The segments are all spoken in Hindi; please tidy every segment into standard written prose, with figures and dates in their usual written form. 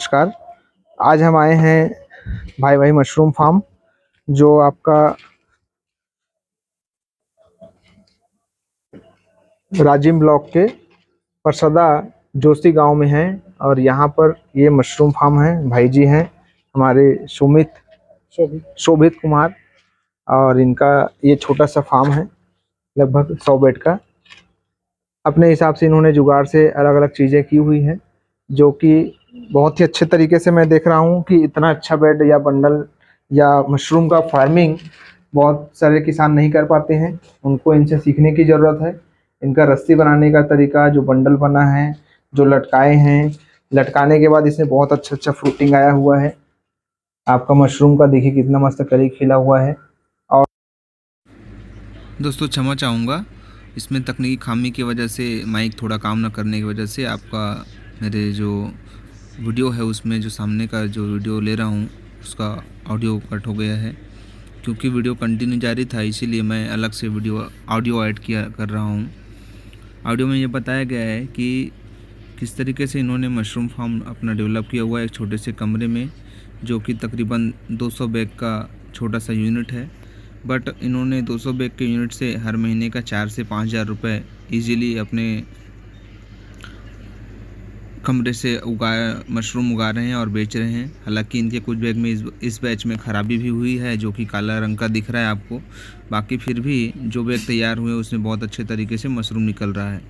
नमस्कार। आज हम आए हैं भाई भाई मशरूम फार्म, जो आपका राजिम ब्लॉक के परसदा जोशी गांव में है। और यहाँ पर ये मशरूम फार्म है। भाई जी हैं हमारे शोभित कुमार। और इनका ये छोटा सा फार्म है, लगभग 100 बेड का। अपने हिसाब से इन्होंने जुगाड़ से अलग अलग चीज़ें की हुई हैं, जो कि बहुत ही अच्छे तरीके से मैं देख रहा हूँ कि इतना अच्छा बेड या बंडल या मशरूम का फार्मिंग बहुत सारे किसान नहीं कर पाते हैं। उनको इनसे सीखने की ज़रूरत है। इनका रस्सी बनाने का तरीका, जो बंडल बना है, जो लटकाए हैं, लटकाने के बाद इसमें बहुत अच्छा फ्रूटिंग आया हुआ है। आपका मशरूम का देखिए कितना मस्त कली खिला हुआ है। और दोस्तों क्षमा चाहूँगा, इसमें तकनीकी खामी की वजह से माइक थोड़ा काम न करने की वजह से आपका मेरे जो वीडियो है उसमें जो सामने का जो वीडियो ले रहा हूँ उसका ऑडियो कट हो गया है। क्योंकि वीडियो कंटिन्यू जारी था इसीलिए मैं अलग से ऑडियो ऐड कर रहा हूँ। ऑडियो में ये बताया गया है कि किस तरीके से इन्होंने मशरूम फार्म अपना डेवलप किया हुआ है एक छोटे से कमरे में, जो कि तकरीबन 200 बैग का छोटा सा यूनिट है। बट इन्होंने 200 बैग के यूनिट से हर महीने का 4 से 5 हज़ार रुपये ईजीली अपने कमरे से मशरूम उगा रहे हैं और बेच रहे हैं। हालांकि इनके कुछ बैग में इस बैच में ख़राबी भी हुई है, जो कि काला रंग का दिख रहा है आपको। बाकी फिर भी जो बैग तैयार हुए उसमें बहुत अच्छे तरीके से मशरूम निकल रहा है।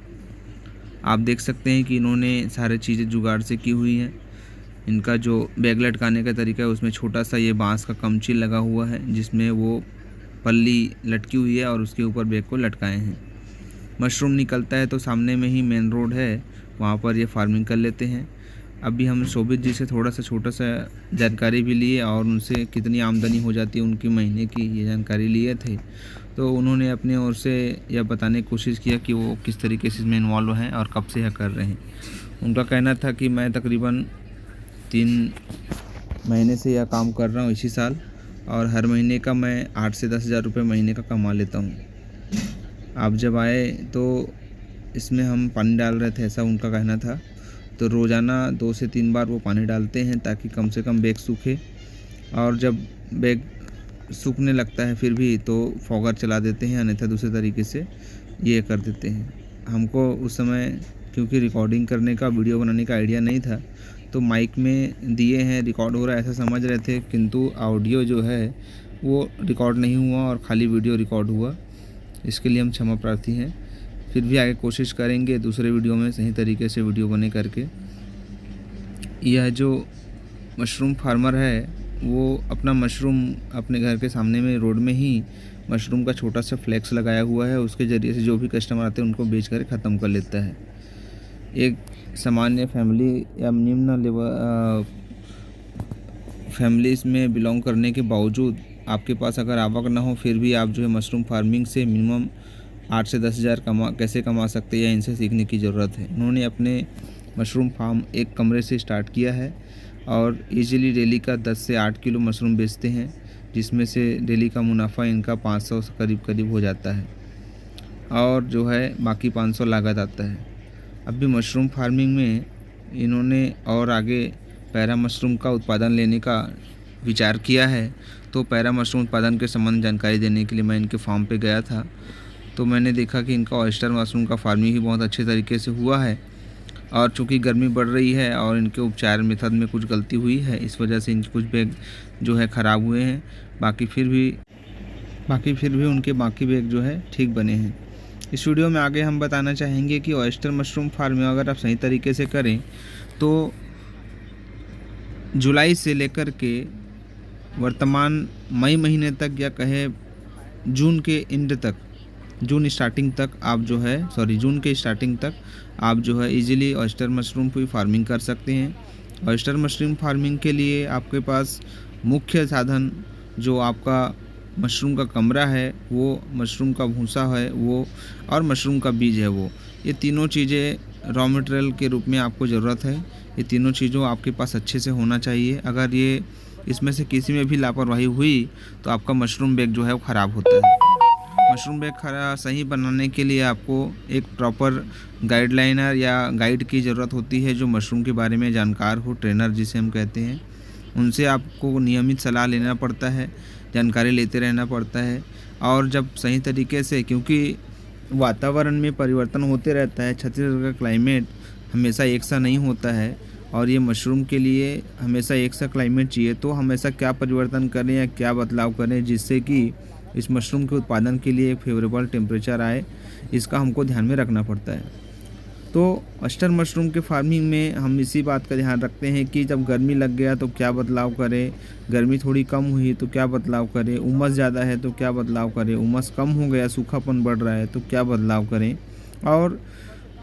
आप देख सकते हैं कि इन्होंने सारी चीज़ें जुगाड़ से की हुई हैं। इनका जो बैग लटकाने का तरीका है उसमें छोटा सा ये बांस का कमची लगा हुआ है, जिसमें वो पल्ली लटकी हुई है और उसके ऊपर बैग को लटकाए हैं। मशरूम निकलता है तो सामने में ही मेन रोड है, वहाँ पर ये फार्मिंग कर लेते हैं। अभी हम शोभित जी से थोड़ा सा छोटा सा जानकारी भी लिए और उनसे कितनी आमदनी हो जाती है उनकी महीने की, ये जानकारी लिए थे। तो उन्होंने अपने ओर से यह बताने की कोशिश किया कि वो किस तरीके से इसमें इन्वॉल्व हैं और कब से यह कर रहे हैं। उनका कहना था कि मैं तकरीबन 3 महीने से यह काम कर रहा हूँ इसी साल, और हर महीने का मैं 8 से 10 हज़ार रुपये महीने का कमा लेता हूँ। आप जब आए तो इसमें हम पानी डाल रहे थे, ऐसा उनका कहना था। तो रोज़ाना 2 से 3 बार वो पानी डालते हैं ताकि कम से कम बैग सूखे। और जब बैग सूखने लगता है फिर भी तो फॉगर चला देते हैं, अन्यथा दूसरे तरीके से ये कर देते हैं। हमको उस समय क्योंकि रिकॉर्डिंग करने का, वीडियो बनाने का आइडिया नहीं था, तो माइक में दिए हैं रिकॉर्ड हो रहा है ऐसा समझ रहे थे, किंतु ऑडियो जो है वो रिकॉर्ड नहीं हुआ और खाली वीडियो रिकॉर्ड हुआ। इसके लिए हम क्षमा प्रार्थी हैं। फिर भी आगे कोशिश करेंगे दूसरे वीडियो में सही तरीके से वीडियो बने करके। यह जो मशरूम फार्मर है वो अपना मशरूम अपने घर के सामने में रोड में ही मशरूम का छोटा सा फ्लेक्स लगाया हुआ है, उसके ज़रिए से जो भी कस्टमर आते हैं उनको बेच कर ख़त्म कर लेता है। एक सामान्य फैमिली या निम्न लेवल फैमिलीज़ में बिलोंग करने के बावजूद आपके पास अगर आवक ना हो, फिर भी आप जो है मशरूम फार्मिंग से मिनिमम 8 से 10 हज़ार कैसे कमा सकते हैं, या इनसे सीखने की ज़रूरत है। इन्होंने अपने मशरूम फार्म एक कमरे से स्टार्ट किया है और इजीली डेली का 10 से 8 किलो मशरूम बेचते हैं, जिसमें से डेली का मुनाफा इनका 500 से करीब हो जाता है, और जो है बाकी 500 लागत आता है। अभी मशरूम फार्मिंग में इन्होंने और आगे पैरा मशरूम का उत्पादन लेने का विचार किया है। तो पैरा मशरूम उत्पादन के संबंध जानकारी देने के लिए मैं इनके फार्म पे गया था, तो मैंने देखा कि इनका ऑयस्टर मशरूम का फार्मिंग ही बहुत अच्छे तरीके से हुआ है। और चूँकि गर्मी बढ़ रही है और इनके उपचार मेथड में कुछ गलती हुई है, इस वजह से इनके कुछ बैग जो है ख़राब हुए हैं। बाकी फिर भी उनके बाकी बैग जो है ठीक बने हैं। इस वीडियो में आगे हम बताना चाहेंगे कि ऑयस्टर मशरूम फार्मिंग अगर आप सही तरीके से करें तो जुलाई से लेकर के वर्तमान मई महीने तक, या कहे जून के एंड तक, जून के स्टार्टिंग तक आप जो है इजीली ऑयस्टर मशरूम की फार्मिंग कर सकते हैं। ऑयस्टर मशरूम फार्मिंग के लिए आपके पास मुख्य साधन जो आपका मशरूम का कमरा है, वो मशरूम का भूसा है वो, और मशरूम का बीज है वो, ये तीनों चीज़ें रॉ मटेरियल के रूप में आपको ज़रूरत है। ये तीनों चीज़ों आपके पास अच्छे से होना चाहिए। अगर इसमें से किसी में भी लापरवाही हुई तो आपका मशरूम बैग जो है वो ख़राब होता है। मशरूम बैग सही बनाने के लिए आपको एक प्रॉपर गाइडलाइनर या गाइड की ज़रूरत होती है, जो मशरूम के बारे में जानकार हो, ट्रेनर जिसे हम कहते हैं। उनसे आपको नियमित सलाह लेना पड़ता है, जानकारी लेते रहना पड़ता है। और जब सही तरीके से, क्योंकि वातावरण में परिवर्तन होते रहता है, छत्तीसगढ़ का क्लाइमेट हमेशा एक सा नहीं होता है और ये मशरूम के लिए हमेशा एक सा क्लाइमेट चाहिए। तो हमेशा क्या परिवर्तन करें या क्या बदलाव करें जिससे कि इस मशरूम के उत्पादन के लिए एक फेवरेबल टेम्परेचर आए, इसका हमको ध्यान में रखना पड़ता है। तो ऑयस्टर मशरूम के फार्मिंग में हम इसी बात का ध्यान रखते हैं कि जब गर्मी लग गया तो क्या बदलाव करें, गर्मी थोड़ी कम हुई तो क्या बदलाव करें, उमस ज़्यादा है तो क्या बदलाव करें, उमस कम हो गया, सूखापन बढ़ रहा है तो क्या बदलाव करें, और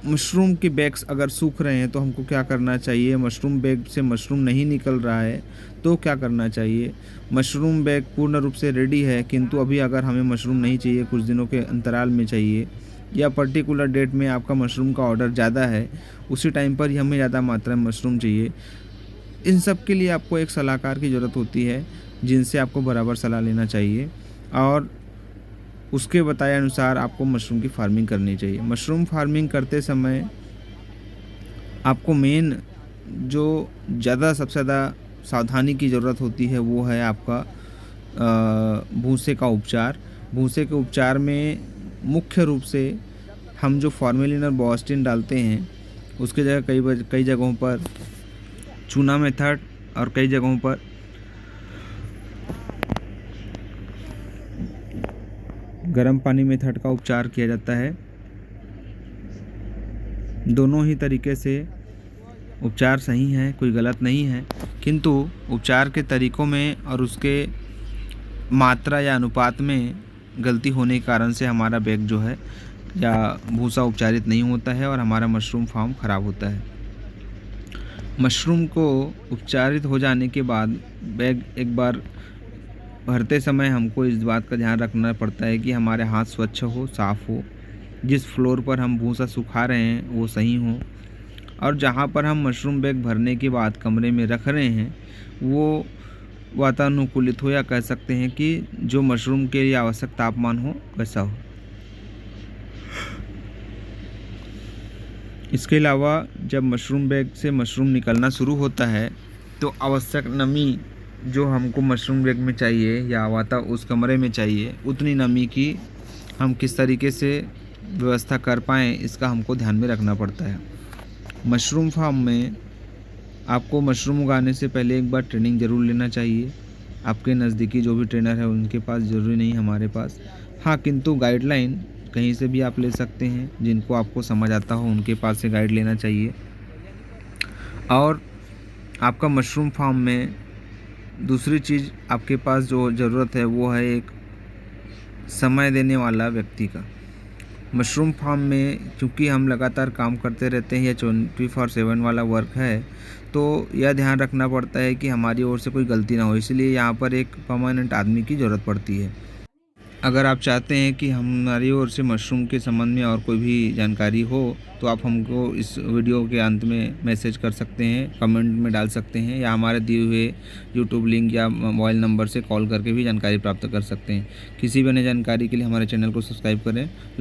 मशरूम के बैग्स अगर सूख रहे हैं तो हमको क्या करना चाहिए, मशरूम बैग से मशरूम नहीं निकल रहा है तो क्या करना चाहिए, मशरूम बैग पूर्ण रूप से रेडी है किंतु अभी अगर हमें मशरूम नहीं चाहिए, कुछ दिनों के अंतराल में चाहिए, या पर्टिकुलर डेट में आपका मशरूम का ऑर्डर ज़्यादा है, उसी टाइम पर ही हमें ज़्यादा मात्रा में मशरूम चाहिए। इन सब के लिए आपको एक सलाहकार की ज़रूरत होती है जिनसे आपको बराबर सलाह लेना चाहिए और उसके बताए अनुसार आपको मशरूम की फार्मिंग करनी चाहिए। मशरूम फार्मिंग करते समय आपको मेन जो सबसे ज़्यादा सावधानी की ज़रूरत होती है वो है आपका भूसे का उपचार। भूसे के उपचार में मुख्य रूप से हम जो फॉर्मेलिन और बोआस्टिन डालते हैं, उसके जगह कई जगहों पर चूना मेथड और कई जगहों पर गर्म पानी मेथड का उपचार किया जाता है। दोनों ही तरीके से उपचार सही है, कोई गलत नहीं है, किंतु उपचार के तरीकों में और उसके मात्रा या अनुपात में गलती होने के कारण से हमारा बैग जो है या भूसा उपचारित नहीं होता है और हमारा मशरूम फार्म ख़राब होता है। मशरूम को उपचारित हो जाने के बाद बैग एक बार भरते समय हमको इस बात का ध्यान रखना पड़ता है कि हमारे हाथ स्वच्छ हो, साफ़ हो, जिस फ्लोर पर हम भूसा सुखा रहे हैं वो सही हो, और जहाँ पर हम मशरूम बैग भरने के बाद कमरे में रख रहे हैं वो वातानुकूलित हो, या कह सकते हैं कि जो मशरूम के लिए आवश्यक तापमान हो वैसा हो। इसके अलावा जब मशरूम बैग से मशरूम निकलना शुरू होता है तो आवश्यक नमी जो हमको मशरूम बैग में चाहिए या उस कमरे में चाहिए, उतनी नमी की हम किस तरीके से व्यवस्था कर पाएँ, इसका हमको ध्यान में रखना पड़ता है। मशरूम फार्म में आपको मशरूम उगाने से पहले एक बार ट्रेनिंग ज़रूर लेना चाहिए। आपके नज़दीकी जो भी ट्रेनर है उनके पास, ज़रूरी नहीं हमारे पास, हाँ, किंतु गाइडलाइन कहीं से भी आप ले सकते हैं, जिनको आपको समझ आता हो उनके पास से गाइड लेना चाहिए। और आपका मशरूम फार्म में दूसरी चीज़ आपके पास जो ज़रूरत है वो है एक समय देने वाला व्यक्ति का। मशरूम फार्म में क्योंकि हम लगातार काम करते रहते हैं, या 24/7 वाला वर्क है, तो यह ध्यान रखना पड़ता है कि हमारी ओर से कोई गलती ना हो, इसलिए यहाँ पर एक परमानेंट आदमी की ज़रूरत पड़ती है। अगर आप चाहते हैं कि हमारी ओर से मशरूम के संबंध में और कोई भी जानकारी हो तो आप हमको इस वीडियो के अंत में मैसेज कर सकते हैं, कमेंट में डाल सकते हैं, या हमारे दिए हुए यूट्यूब लिंक या मोबाइल नंबर से कॉल करके भी जानकारी प्राप्त कर सकते हैं। किसी भी अन्य जानकारी के लिए हमारे चैनल को सब्सक्राइब करें, लाइक